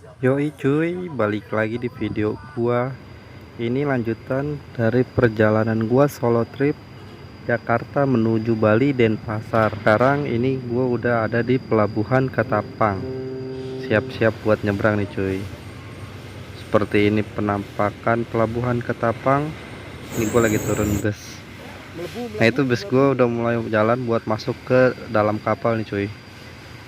Yoi cuy, balik lagi di video gua. Ini lanjutan dari perjalanan gua solo trip Jakarta menuju Bali Denpasar. Sekarang ini gua udah ada di pelabuhan Ketapang. Siap-siap buat nyebrang nih cuy. Seperti ini penampakan pelabuhan Ketapang. Ini gua lagi turun bus. Nah itu bus gua udah mulai jalan buat masuk ke dalam kapal nih cuy.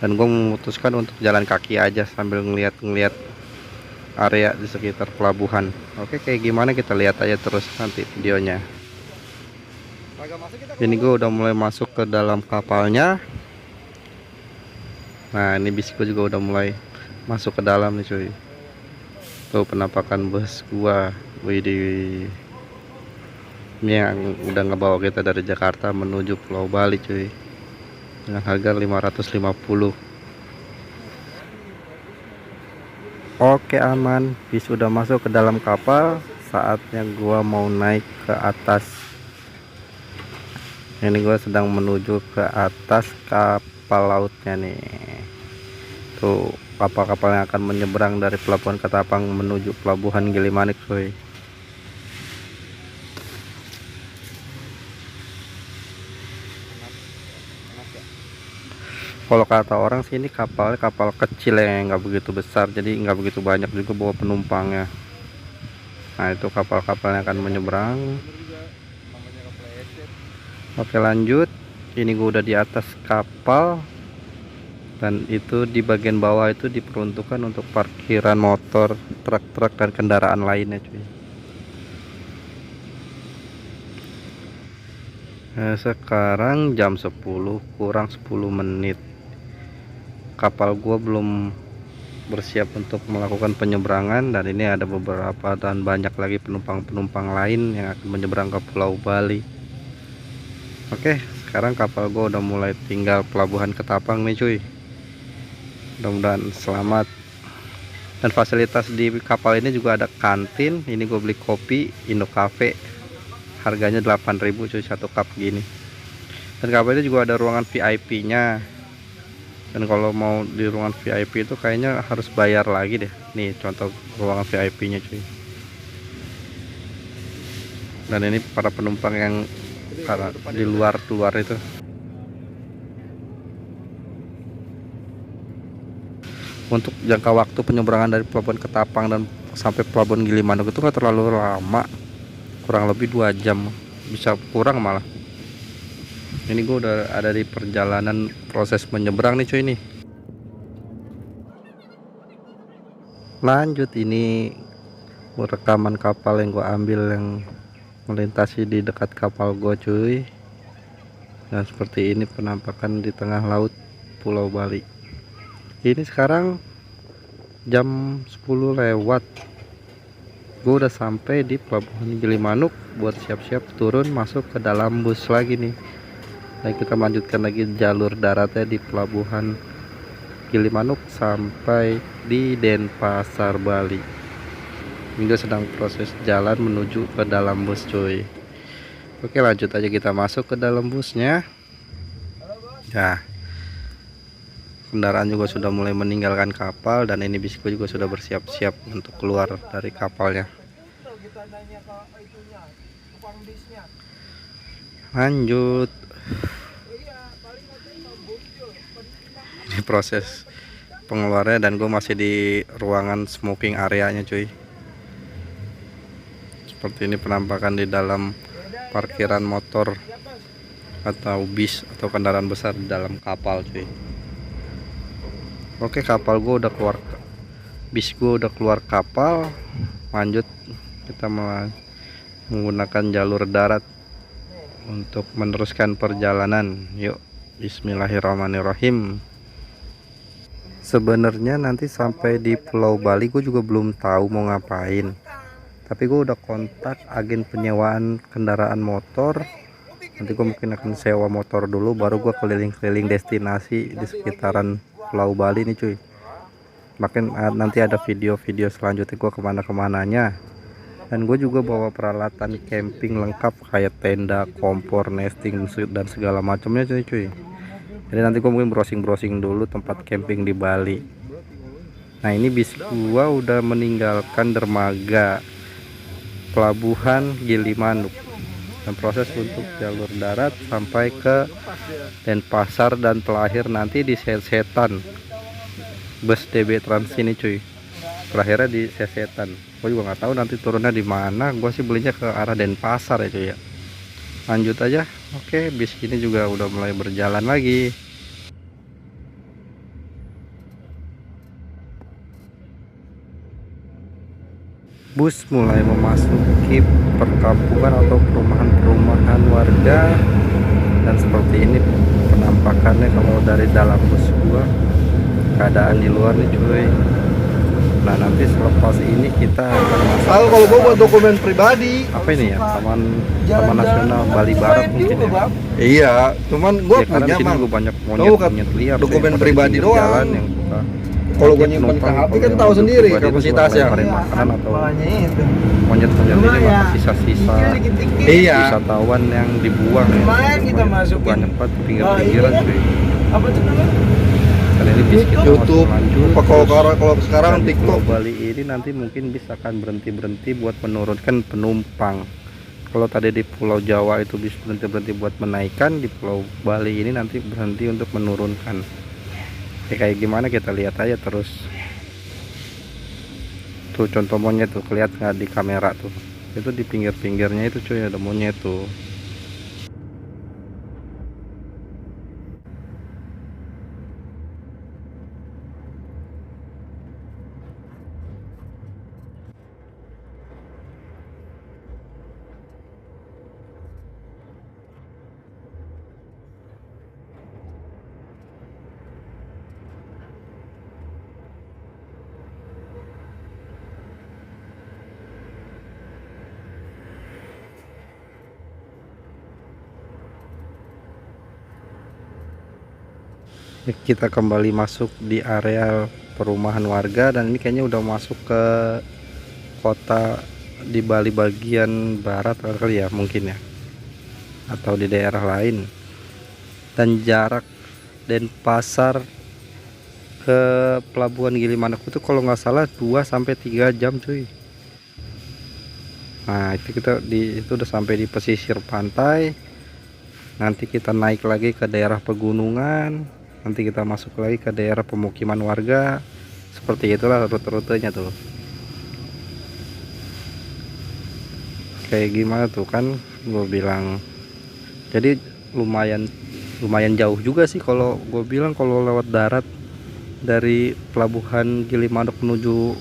Dan gua memutuskan untuk jalan kaki aja sambil ngeliat-ngeliat area di sekitar pelabuhan. Oke, kayak gimana kita lihat aja terus nanti videonya. Ini gue udah mulai masuk ke dalam kapalnya. Nah ini bis gue juga udah mulai masuk ke dalam nih cuy. Tuh penampakan bus gua. Widih, ini yang udah ngebawa kita dari Jakarta menuju Pulau Bali cuy, dengan harga 550. Oke aman, bis udah masuk ke dalam kapal. Saatnya gua mau naik ke atas. Ini gua sedang menuju ke atas kapal lautnya nih. Tuh kapal-kapal yang akan menyeberang dari pelabuhan Ketapang menuju pelabuhan Gilimanuk cuy. Kalau kata orang sih ini kapal kecil yang nggak begitu besar, jadi nggak begitu banyak juga bawa penumpangnya. Nah itu kapal-kapal yang akan menyeberang. Oke lanjut, ini gue udah di atas kapal, dan itu di bagian bawah itu diperuntukkan untuk parkiran motor, truk-truk dan kendaraan lainnya cuy. Nah, sekarang jam 10 kurang 10 menit. Kapal gua belum bersiap untuk melakukan penyeberangan, dan ini ada beberapa dan banyak lagi penumpang-penumpang lain yang akan menyeberang ke Pulau Bali. Oke, sekarang kapal gua udah mulai tinggal pelabuhan Ketapang nih cuy. Mudah-mudahan selamat. Dan fasilitas di kapal ini juga ada kantin. Ini gue beli kopi Indo Cafe, harganya 8.000 cuy satu cup gini. Dan kapal ini juga ada ruangan VIP nya. Dan kalau mau di ruangan VIP itu kayaknya harus bayar lagi deh. Nih contoh ruangan VIP nya cuy. Dan ini para penumpang yang di luar itu. Untuk jangka waktu penyeberangan dari pelabuhan Ketapang dan sampai pelabuhan Gilimanuk itu nggak terlalu lama, kurang lebih 2 jam, bisa kurang malah. Ini gue udah ada di perjalanan proses menyeberang nih cuy nih. Lanjut, ini rekaman kapal yang gue ambil yang melintasi di dekat kapal gue cuy. Dan seperti ini penampakan di tengah laut Pulau Bali. Ini sekarang jam 10 lewat. Gue udah sampai di pelabuhan Gilimanuk buat siap-siap turun masuk ke dalam bus lagi nih. Dan kita lanjutkan lagi jalur daratnya di pelabuhan Gilimanuk sampai di Denpasar Bali. Hingga sedang proses jalan menuju ke dalam bus cuy. Oke lanjut aja kita masuk ke dalam busnya. Nah kendaraan juga sudah mulai meninggalkan kapal, dan ini bis juga sudah bersiap-siap untuk keluar dari kapalnya. Lanjut, di proses pengeluarnya, dan gue masih di ruangan smoking areanya cuy. Seperti ini penampakan di dalam parkiran motor atau bis atau kendaraan besar di dalam kapal cuy. Oke, kapal gue udah keluar, bis gue udah keluar kapal. Lanjut kita menggunakan jalur darat untuk meneruskan perjalanan. Yuk, bismillahirrahmanirrahim. Sebenarnya nanti sampai di Pulau Bali gue juga belum tahu mau ngapain, tapi gue udah kontak agen penyewaan kendaraan motor. Nanti gue mungkin akan sewa motor dulu, baru gue keliling-keliling destinasi di sekitaran Pulau Bali nih cuy. Makin nanti ada video-video selanjutnya gue kemana-kemananya. Dan gue juga bawa peralatan camping lengkap kayak tenda, kompor, nesting dan segala macamnya cuy. Jadi nanti gue mungkin browsing dulu tempat camping di Bali. Nah ini bis gua udah meninggalkan dermaga pelabuhan Gilimanuk dan proses untuk jalur darat sampai ke Denpasar, dan terakhir nanti di Sesetan. Bus DB Trans ini cuy, terakhirnya di Sesetan. Gue juga nggak tahu nanti turunnya di mana. Gue sih belinya ke arah Denpasar ya cuy ya. Lanjut aja. Oke, bis ini juga udah mulai berjalan lagi. Bus mulai memasuki perkampungan atau perumahan-perumahan warga, dan seperti ini penampakannya kalau dari dalam bus gua. Keadaan di luar nih cuy. Nah nanti selepas ini kita akan masuk Kalau gua buat dokumen pribadi. apa ini ya, Taman Nasional Bali Barat mungkin ya. Iya, cuman gua Ya, karena punya di sini mah. juga banyak Tahu kan, monyet-monyet liar. dokumen pada pribadi pinggir doang. jalan yang suka Kalau gua nyimpen ke HP kan tahu sendiri kapasitasnya. Makanan atau Makanya itu. monyet-monyet ini Cuma ya, makan sisa-sisa dikit-dikit. Iya. wisatawan yang dibuang ya. Lumayan kita masukin. Banyak banget di pinggir-pinggiran cuy. Apa tuh namanya? Dan ini bis kita YouTube, masih lanjut. apa kalau sekarang Dan di TikTok. Pulau Bali ini nanti mungkin bisa akan berhenti buat menurunkan penumpang. Kalau tadi di Pulau Jawa itu bisa berhenti buat menaikkan, di Pulau Bali ini nanti berhenti untuk menurunkan. Ya, kayak gimana kita lihat aja terus. Tuh contoh monyet tuh, kelihatan nggak di kamera tuh? Itu di pinggir-pinggirnya itu cuy ada monyet tuh. Kita kembali masuk di area perumahan warga, dan ini kayaknya udah masuk ke kota di Bali bagian barat kali ya, mungkin ya, atau di daerah lain. Dan jarak Denpasar ke pelabuhan Gilimanuk itu kalau nggak salah 2-3 jam cuy. Nah itu itu udah sampai di pesisir pantai. Nanti kita naik lagi ke daerah pegunungan, nanti kita masuk lagi ke daerah pemukiman warga. Seperti itulah rute-rutenya tuh. Kayak gimana tuh kan gue bilang. Jadi lumayan jauh juga sih kalau gue bilang, kalau lewat darat dari pelabuhan Gilimanuk menuju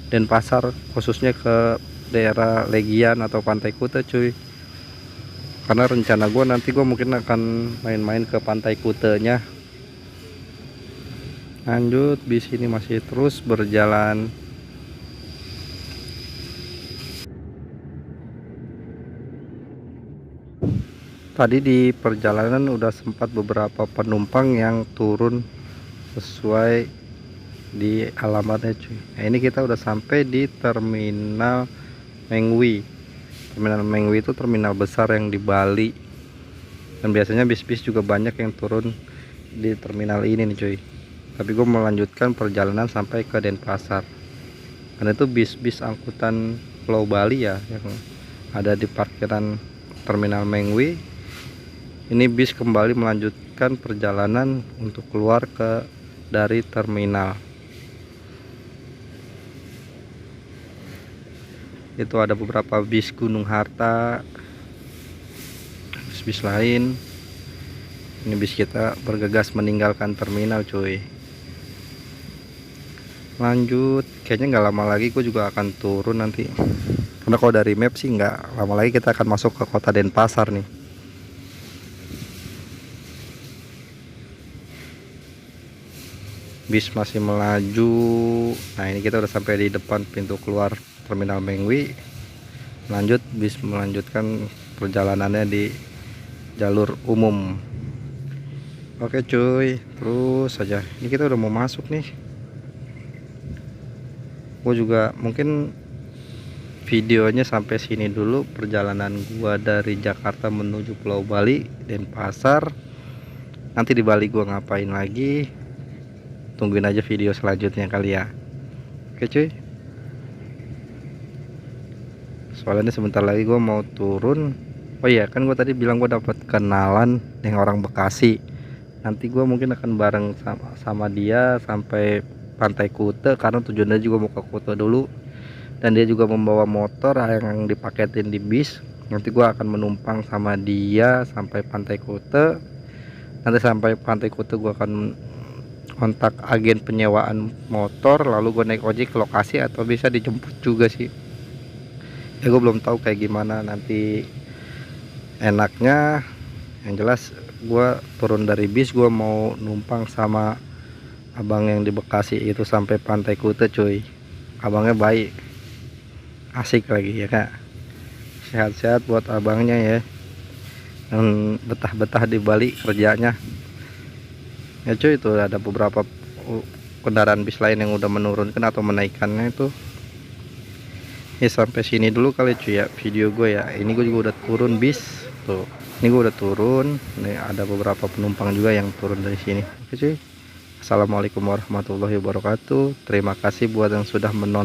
Denpasar, khususnya ke daerah Legian atau Pantai Kuta cuy. Karena rencana gue nanti gue mungkin akan main-main ke Pantai Kutenya. Lanjut, bis ini masih terus berjalan. Tadi di perjalanan udah sempat beberapa penumpang yang turun sesuai di alamatnya cuy. Nah ini kita udah sampai di terminal Mengwi. Terminal Mengwi itu terminal besar yang di Bali, dan biasanya bis-bis juga banyak yang turun di terminal ini nih cuy. Tapi gue melanjutkan perjalanan sampai ke Denpasar, karena itu bis-bis angkutan Pulau Bali ya yang ada di parkiran terminal Mengwi. Ini bis kembali melanjutkan perjalanan untuk keluar dari terminal. Itu ada beberapa bis Gunung Harta, bis lain. Ini bis kita bergegas meninggalkan terminal cuy. Lanjut, kayaknya nggak lama lagi gue juga akan turun nanti, karena kalau dari map sih nggak lama lagi kita akan masuk ke kota Denpasar nih. Bis masih melaju. Nah ini kita udah sampai di depan pintu keluar terminal Mengwi. Lanjut, bis melanjutkan perjalanannya di jalur umum. Oke cuy, terus saja. Ini kita udah mau masuk nih. Gue juga mungkin videonya sampai sini dulu, perjalanan gua dari Jakarta menuju Pulau Bali, Denpasar. Nanti di Bali gua ngapain lagi, tungguin aja video selanjutnya kali ya. Oke cuy, soalnya ini sebentar lagi gue mau turun. Oh iya kan gue tadi bilang gue dapat kenalan dengan orang Bekasi. Nanti gue mungkin akan bareng sama dia sampai Pantai Kute, karena tujuannya juga mau ke Kute dulu. Dan dia juga membawa motor yang dipaketin di bis. Nanti gue akan menumpang sama dia sampai Pantai Kute. Nanti sampai Pantai Kute gue akan kontak agen penyewaan motor, lalu gue naik ojek ke lokasi atau bisa dijemput juga sih. Ya gue belum tahu kayak gimana nanti enaknya. Yang jelas gue turun dari bis, gue mau numpang sama abang yang di Bekasi itu sampai Pantai Kute cuy. Abangnya baik, asik lagi ya kak. Sehat-sehat buat abangnya ya, dan betah-betah di Bali kerjanya ya cuy. Itu ada beberapa kendaraan bis lain yang udah menurunkan atau menaikkannya itu. Ya sampai sini dulu kali cuy ya video gue ya. Ini gue juga udah turun bis tuh, ini gue udah turun nih, ada beberapa penumpang juga yang turun dari sini. Oke cuy, assalamualaikum warahmatullahi wabarakatuh. Terima kasih buat yang sudah menonton.